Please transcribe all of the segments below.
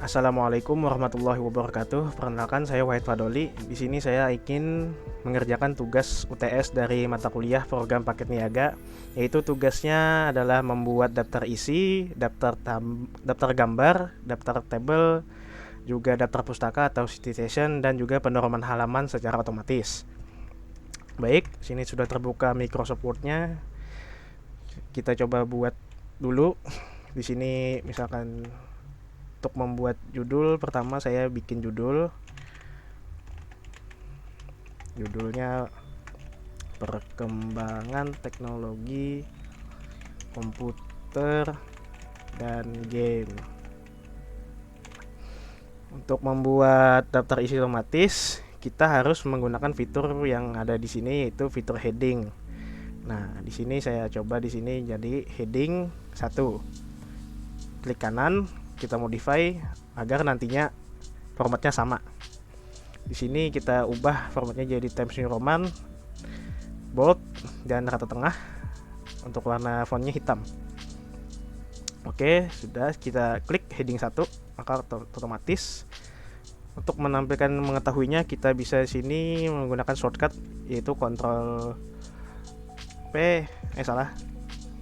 Assalamualaikum warahmatullahi wabarakatuh. Perkenalkan, saya Wahid Fadoli. Di sini saya ingin mengerjakan tugas UTS dari mata kuliah program paket niaga, yaitu tugasnya adalah membuat daftar isi, daftar gambar, daftar tabel, juga daftar pustaka atau citation, dan juga pendorongan halaman secara otomatis. Baik, sini sudah terbuka Microsoft Word-nya. Kita coba buat dulu. Di sini misalkan untuk membuat judul, pertama saya bikin judulnya perkembangan teknologi komputer dan game. Untuk membuat daftar isi otomatis, kita harus menggunakan fitur yang ada di sini, yaitu fitur heading. Nah, di sini saya coba di sini jadi heading 1. Klik kanan, kita modify agar nantinya formatnya sama. Di sini kita ubah formatnya jadi Times New Roman, bold, dan rata tengah. Untuk warna fontnya hitam. Oke, sudah, kita klik heading 1, maka otomatis. Untuk menampilkan mengetahuinya, kita bisa di sini menggunakan shortcut, yaitu Ctrl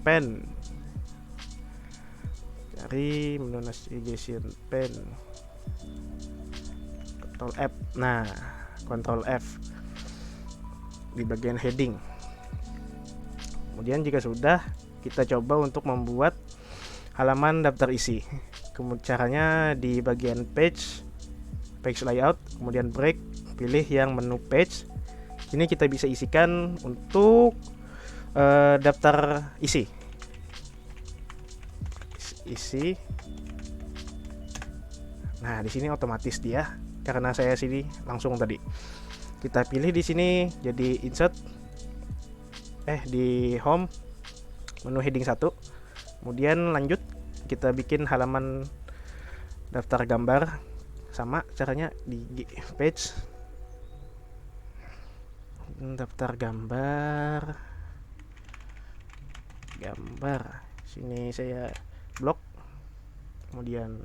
pen dari menu navigation pen, Ctrl F. Nah, Ctrl F di bagian heading. Kemudian jika sudah, kita coba untuk membuat halaman daftar isi. Kemudian caranya di bagian page layout, kemudian break, pilih yang menu page. Ini kita bisa isikan untuk daftar isi. Nah, di sini otomatis dia, karena saya sini langsung tadi. Kita pilih di sini jadi insert di home, menu heading 1. Kemudian lanjut, kita bikin halaman daftar gambar. Sama caranya di page daftar gambar. Sini saya blok, kemudian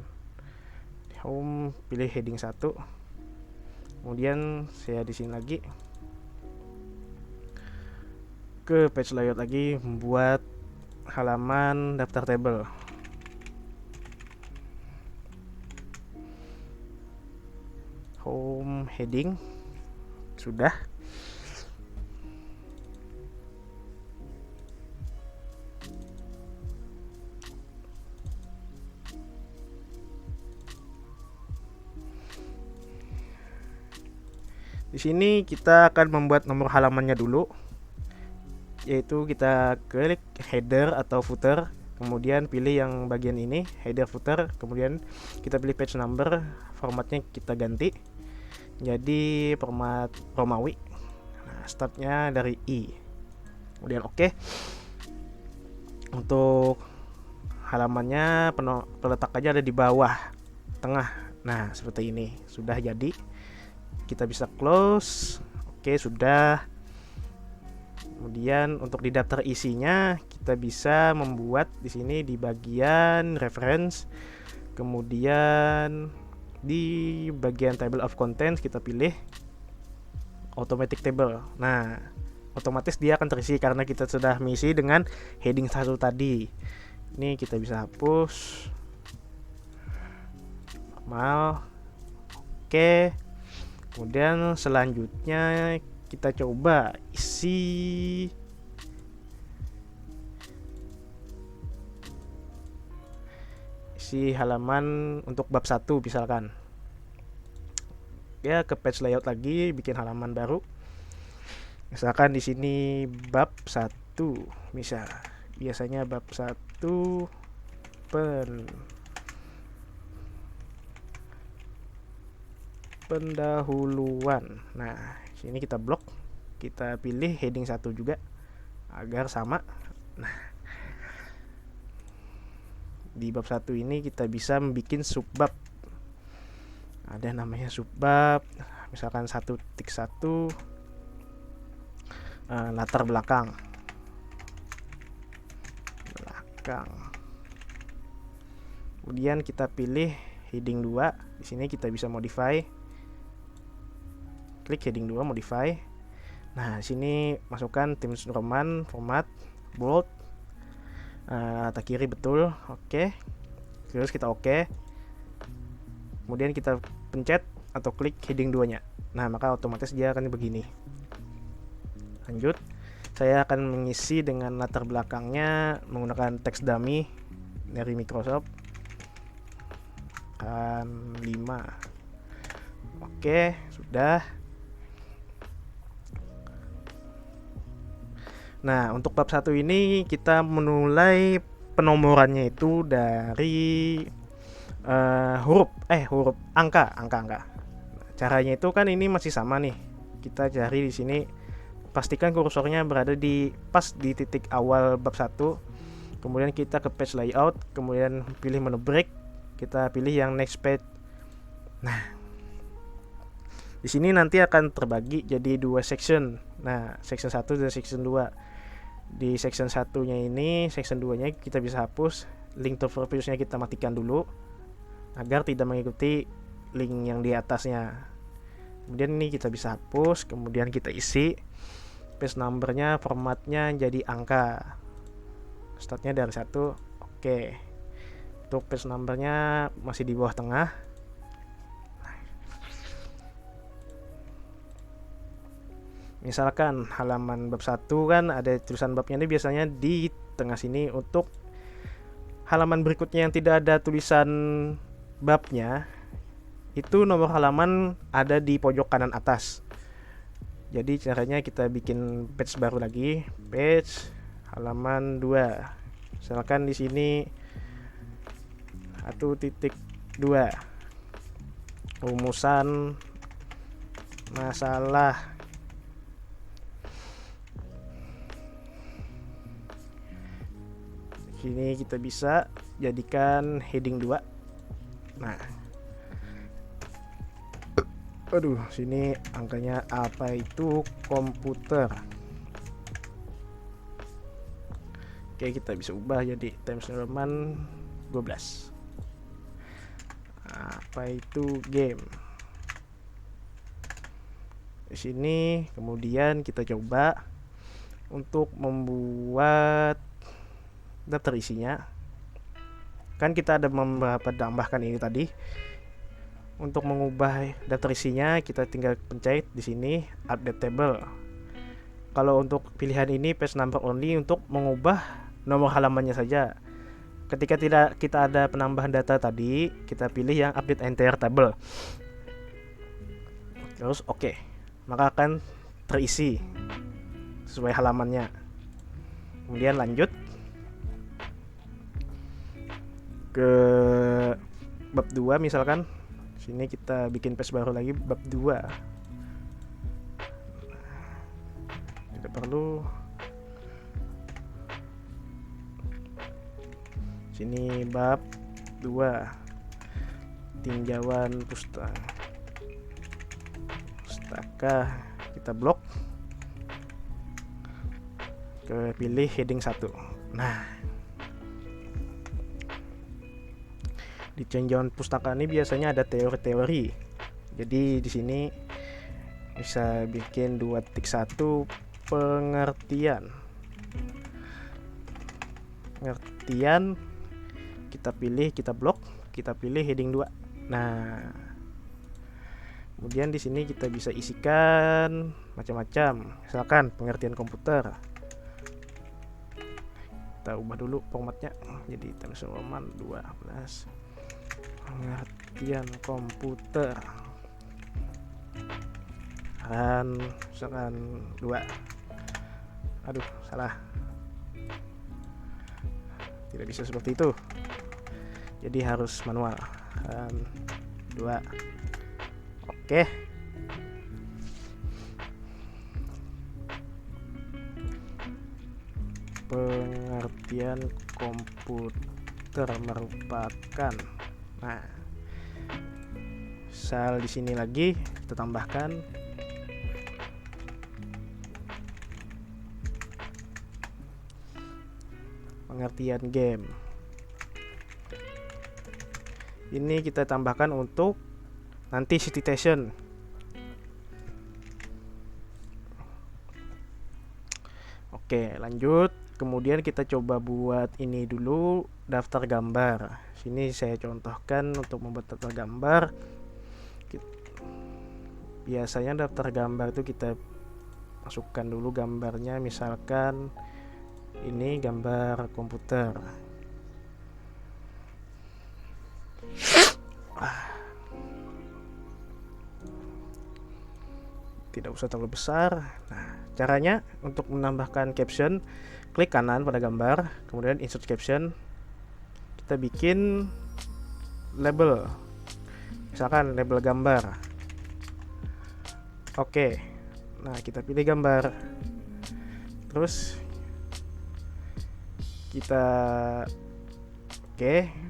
di home pilih heading 1, kemudian saya di sini lagi ke page layout lagi, membuat halaman daftar tabel. Home heading sudah. Di sini kita akan membuat nomor halamannya dulu, yaitu kita klik header atau footer, kemudian pilih yang bagian ini, header footer, kemudian kita pilih page number, formatnya kita ganti jadi format Romawi. Nah, startnya dari I, kemudian oke. Untuk halamannya peletakannya ada di bawah tengah. Nah, seperti ini sudah jadi. Kita bisa close. Oke, sudah. Kemudian untuk di daftar isinya, kita bisa membuat di sini di bagian reference, kemudian di bagian table of contents kita pilih automatic table. Nah, otomatis dia akan terisi karena kita sudah mengisi dengan heading 1 tadi. Ini kita bisa hapus normal. Oke. Kemudian selanjutnya kita coba isi halaman untuk bab 1 misalkan. Ya, ke page layout lagi, bikin halaman baru. Misalkan di sini bab 1 misal. Biasanya bab 1 pendahuluan. Nah, sini kita blok, kita pilih heading 1 juga agar sama. Nah, di bab 1 ini kita bisa membuat subbab. Ada namanya subbab, misalkan 1.1 latar belakang. Kemudian kita pilih heading 2. Di sini kita bisa modify. Klik heading 2 modify. Nah, di sini masukkan Times New Roman, format, bold, letak kiri betul, oke. Terus kita oke. Kemudian kita pencet atau klik heading 2-nya. Nah, maka otomatis dia akan begini. Lanjut, saya akan mengisi dengan latar belakangnya menggunakan teks dummy dari Microsoft. Kan 5. Oke, sudah. Nah, untuk bab 1 ini kita menulai penomorannya itu dari huruf angka. Caranya itu kan ini masih sama nih. Kita cari di sini, pastikan kursornya berada pas di titik awal bab 1. Kemudian kita ke page layout, kemudian pilih menu break, kita pilih yang next page. Nah, di sini nanti akan terbagi jadi 2 section. Nah, section 1 dan section 2. Di section 1-nya ini, section 2-nya kita bisa hapus. Link to previous-nya kita matikan dulu agar tidak mengikuti link yang di atasnya. Kemudian ini kita bisa hapus, kemudian kita isi page number-nya, formatnya jadi angka. Startnya dari 1. Oke. Untuk page number-nya masih di bawah tengah. Misalkan halaman bab 1 kan ada tulisan babnya, ini biasanya di tengah sini. Untuk halaman berikutnya yang tidak ada tulisan babnya, itu nomor halaman ada di pojok kanan atas. Jadi caranya kita bikin page baru lagi, page halaman 2. Misalkan di sini 1.2 rumusan masalah. Sini kita bisa jadikan heading 2. Nah, sini angkanya apa itu komputer. Oke, kita bisa ubah jadi Times New Roman 12. Apa itu game. Di sini kemudian kita coba untuk membuat daftar isinya. Kan kita ada tambahkan ini tadi. Untuk mengubah daftar isinya kita tinggal pencet di sini update table. Kalau untuk pilihan ini page number only, untuk mengubah nomor halamannya saja. Ketika tidak kita ada penambahan data tadi, kita pilih yang update entire table. Terus oke. Maka akan terisi sesuai halamannya. Kemudian lanjut ke bab 2 misalkan. Sini kita bikin page baru lagi, bab 2. Tidak perlu. Sini bab 2. Tinjauan pustaka. Kita blok. Pilih heading 1. Nah, di tinjauan pustaka ini biasanya ada teori-teori. Jadi di sini bisa bikin 2.1 pengertian. Kita pilih, kita blok, kita pilih heading 2. Nah, kemudian di sini kita bisa isikan macam-macam. Misalkan pengertian komputer. Kita ubah dulu formatnya jadi Times New Roman 12. Pengertian komputer. Dan misalkan 2. Salah. Tidak bisa seperti itu. Jadi harus manual. Dan 2. Oke. Pengertian komputer merupakan. Nah, sel di sini lagi kita tambahkan pengertian game. Ini kita tambahkan untuk nanti citation. Oke, lanjut. Kemudian kita coba buat ini dulu, daftar gambar. Sini saya contohkan untuk membuat daftar gambar. Biasanya daftar gambar itu kita masukkan dulu gambarnya, misalkan ini gambar komputer. Tidak usah terlalu besar. Nah, caranya untuk menambahkan caption, klik kanan pada gambar, kemudian insert caption. Kita bikin label, misalkan label gambar. Oke, nah kita pilih gambar, terus kita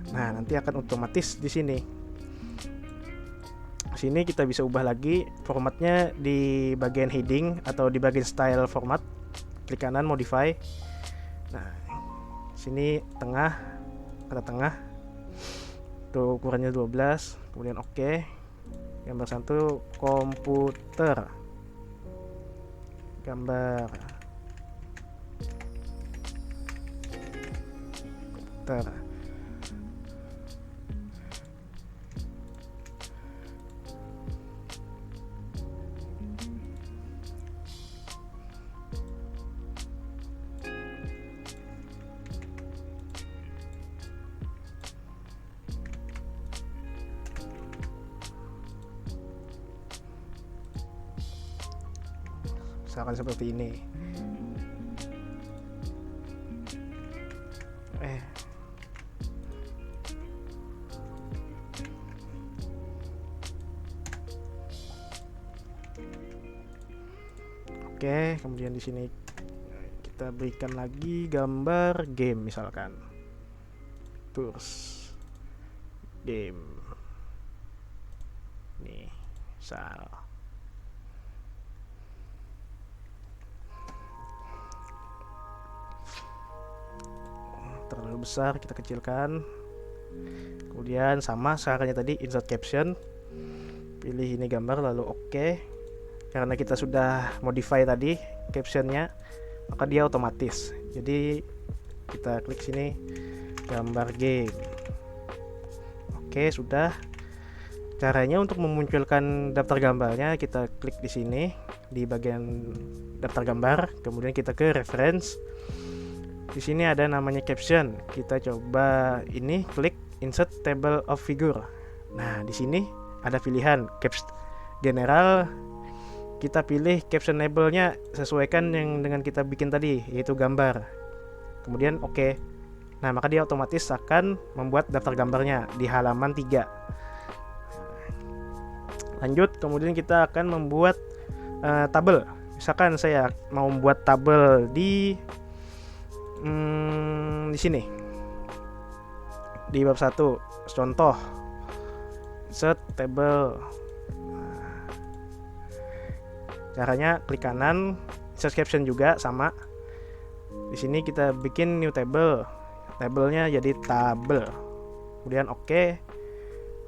nah nanti akan otomatis di sini. Sini kita bisa ubah lagi formatnya di bagian heading atau di bagian style format. Klik kanan modify. Nah, sini tengah, kata tengah. Tuh ukurannya 12, kemudian oke. Gambar 1 komputer. Gambar komputer. Misalkan seperti ini. Oke, kemudian di sini kita berikan lagi gambar game, misalkan tours game. Nih, misal. Terlalu besar, kita kecilkan. Kemudian sama caranya tadi, insert caption. Pilih ini gambar lalu oke. Karena kita sudah modify tadi captionnya, maka dia otomatis. Jadi kita klik sini gambar game. Oke, sudah. Caranya untuk memunculkan daftar gambarnya, kita klik di sini di bagian daftar gambar, kemudian kita ke reference. Di sini ada namanya caption. Kita coba ini, klik insert table of figure. Nah, di sini ada pilihan caps general. Kita pilih caption labelnya sesuaikan yang dengan kita bikin tadi, yaitu gambar. Kemudian oke. Nah, maka dia otomatis akan membuat daftar gambarnya di halaman 3. Lanjut, kemudian kita akan membuat tabel. Misalkan saya mau membuat tabel di sini. Di bab 1, contoh set table. Caranya klik kanan, insert caption juga sama. Di sini kita bikin new table. Tabelnya jadi tabel. Kemudian oke.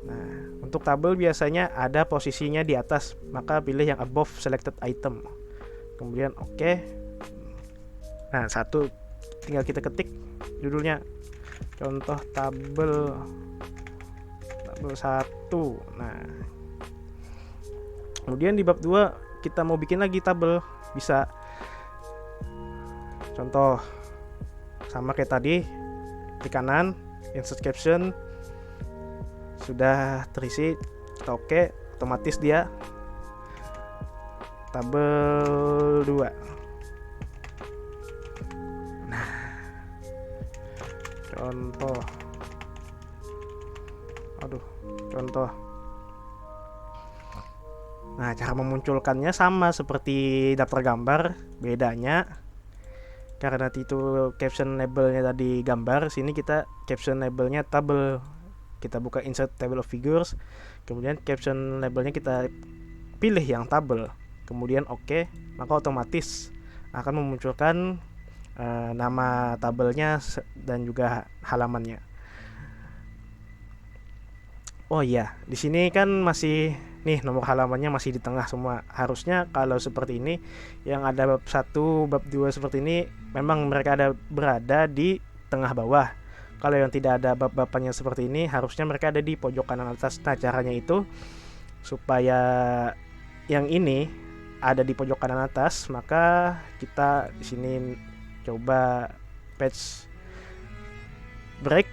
Nah, untuk tabel biasanya ada posisinya di atas, maka pilih yang above selected item. Kemudian oke. Nah, satu tinggal kita ketik judulnya. Contoh tabel 1. Nah, kemudian di bab 2 kita mau bikin lagi tabel, bisa. Contoh sama kayak tadi, klik kanan, insert caption, sudah terisi, kita oke, otomatis dia tabel 2. Nah, contoh. Nah, cara memunculkannya sama seperti daftar gambar, bedanya karena itu caption labelnya tadi gambar, sini kita caption labelnya tabel. Kita buka insert table of figures, kemudian caption labelnya kita pilih yang tabel, kemudian oke, maka otomatis akan memunculkan nama tabelnya dan juga halamannya. Oh iya, di sini kan masih nih nomor halamannya masih di tengah semua. Harusnya kalau seperti ini yang ada bab 1, bab 2 seperti ini memang mereka ada berada di tengah bawah. Kalau yang tidak ada bab-babannya seperti ini harusnya mereka ada di pojok kanan atas. Nah, caranya itu supaya yang ini ada di pojok kanan atas, maka kita di sini coba page break,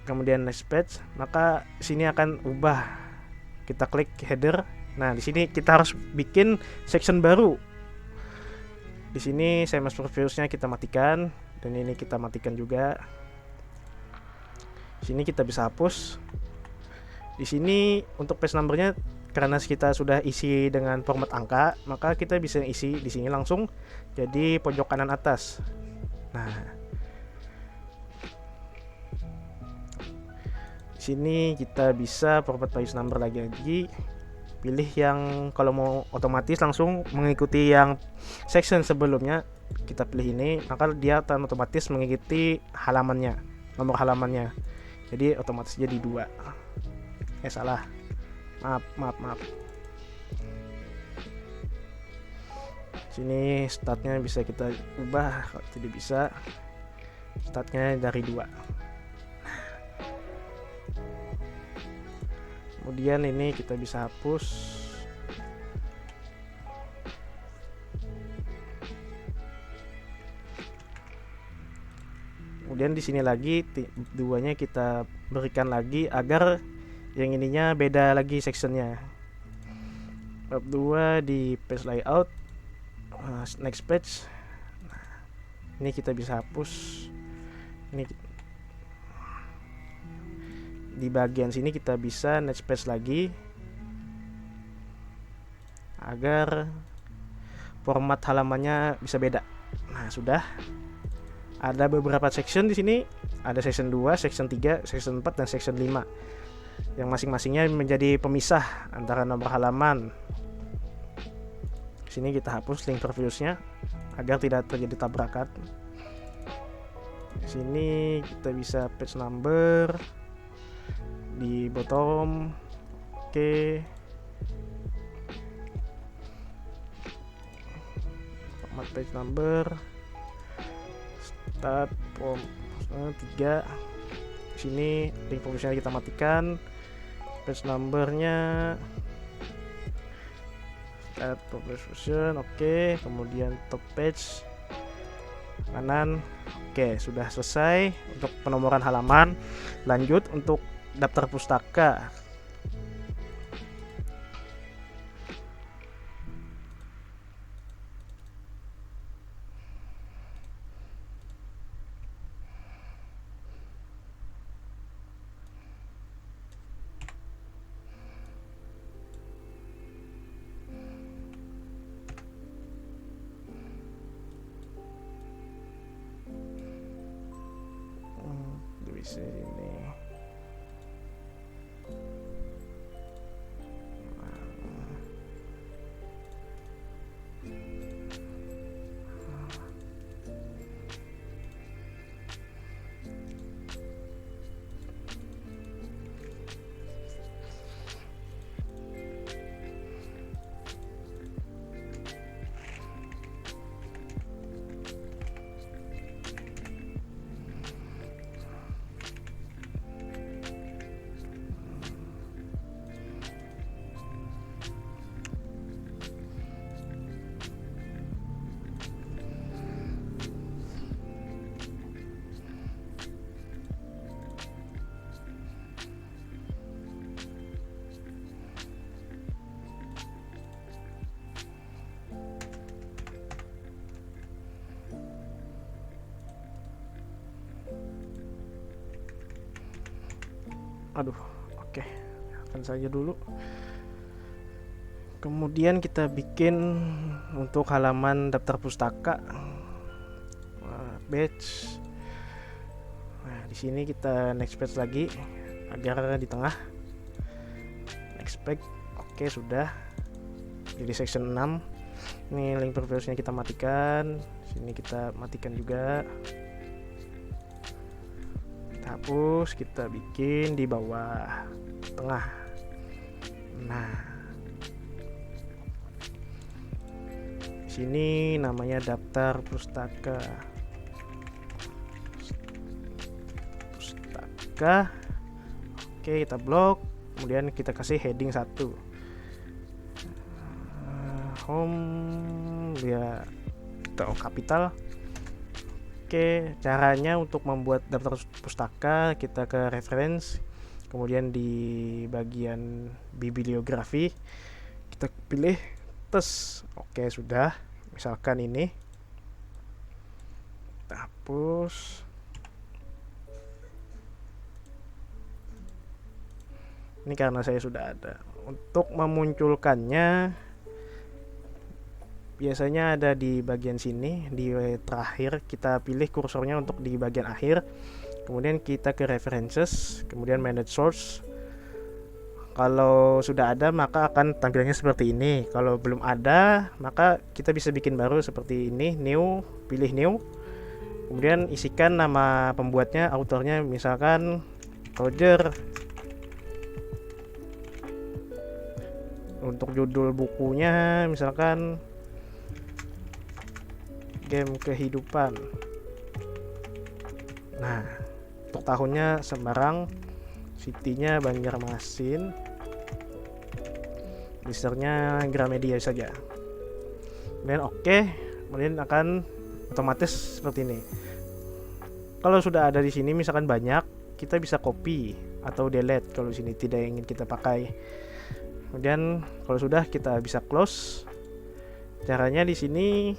kemudian next page, maka sini akan ubah. Kita klik header. Nah, di sini kita harus bikin section baru. Di sini CMS Previous-nya kita matikan dan ini kita matikan juga. Di sini kita bisa hapus. Di sini untuk page number-nya karena kita sudah isi dengan format angka, maka kita bisa isi di sini langsung jadi pojok kanan atas. Nah, sini kita bisa format page number lagi, pilih yang kalau mau otomatis langsung mengikuti yang section sebelumnya, kita pilih ini, maka dia akan otomatis mengikuti halamannya, nomor halamannya, jadi otomatis jadi 2. Salah, maaf. Sini startnya bisa kita ubah, kalau tidak bisa startnya dari 2. Kemudian ini kita bisa hapus. Kemudian di sini lagi 2-nya kita berikan lagi agar yang ininya beda lagi sectionnya. Bab 2 di page layout, next page. Ini kita bisa hapus. Ini di bagian sini kita bisa next page lagi agar format halamannya bisa beda. Nah, sudah ada beberapa section di sini, ada section 2, section 3, section 4 dan section 5 yang masing-masingnya menjadi pemisah antara nomor halaman. Di sini kita hapus link previous-nya agar tidak terjadi tabrakan. Di sini kita bisa page number di bottom. Oke. Format page number. Start from 3. Di sini link publishnya kita matikan. Page numbernya start publication. Oke. Kemudian top page kanan. Oke, sudah selesai untuk penomoran halaman. Lanjut untuk daftar pustaka. Di sini. Oke, akan saja dulu. Kemudian kita bikin untuk halaman daftar pustaka, batch. Nah, di sini kita next page lagi agar di tengah. Next page. Oke, sudah. Jadi section 6. Ini link previous-nya kita matikan. Sini kita matikan juga. Hapus, kita bikin di bawah tengah. Nah, di sini namanya daftar pustaka. Oke, kita blok, kemudian kita kasih heading 1. Home ya, kita kapital. Oke, caranya untuk membuat daftar pustaka, kita ke reference, kemudian di bagian bibliografi kita pilih tes. Oke, sudah. Misalkan ini kita hapus. Ini karena saya sudah ada. Untuk memunculkannya biasanya ada di bagian sini, di terakhir. Kita pilih kursornya untuk di bagian akhir, kemudian kita ke references, kemudian manage source. Kalau sudah ada maka akan tampilannya seperti ini. Kalau belum ada maka kita bisa bikin baru seperti ini, new, pilih new, kemudian isikan nama pembuatnya, autornya, misalkan Roger. Untuk judul bukunya misalkan game kehidupan. Nah, untuk tahunnya Semarang, city-nya Banjarmasin, listernya Gramedia saja. Kemudian oke, kemudian akan otomatis seperti ini. Kalau sudah ada di sini misalkan banyak, kita bisa copy atau delete kalau di sini tidak ingin kita pakai. Kemudian kalau sudah kita bisa close. Caranya di sini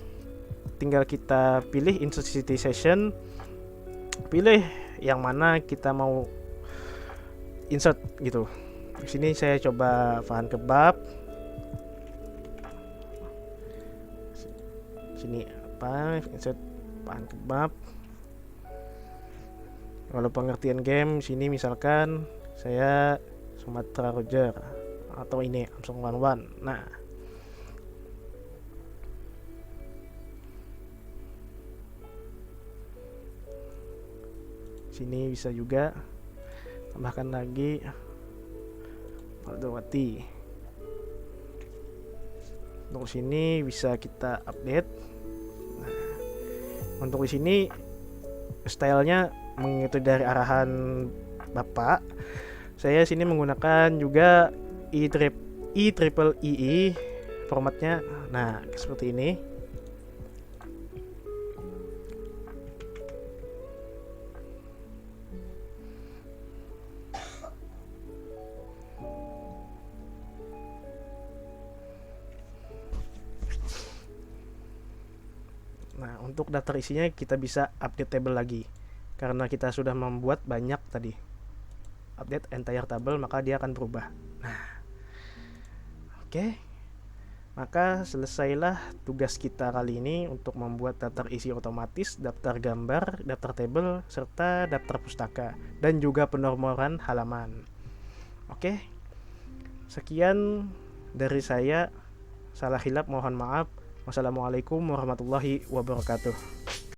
tinggal kita pilih insert city session, pilih yang mana kita mau insert gitu. Di sini saya coba Farhan Kebab. Sini apa? Insert Farhan Kebab. Kalau pengertian game sini misalkan saya Sumatera Roger atau ini Armstrong One. Nah, sini bisa juga tambahkan lagi Faldowati. Untuk sini bisa kita update. Nah, untuk di sini stylenya mengikuti dari arahan Bapak. Saya sini menggunakan juga IEEE formatnya. Nah, seperti ini. Nah, untuk daftar isinya kita bisa update table lagi karena kita sudah membuat banyak tadi. Update entire table, maka dia akan berubah. Nah, oke. Maka selesailah tugas kita kali ini untuk membuat daftar isi otomatis, daftar gambar, daftar table, serta daftar pustaka, dan juga penomoran halaman. Oke. Sekian dari saya. Salah hilap mohon maaf. Wassalamualaikum warahmatullahi wabarakatuh.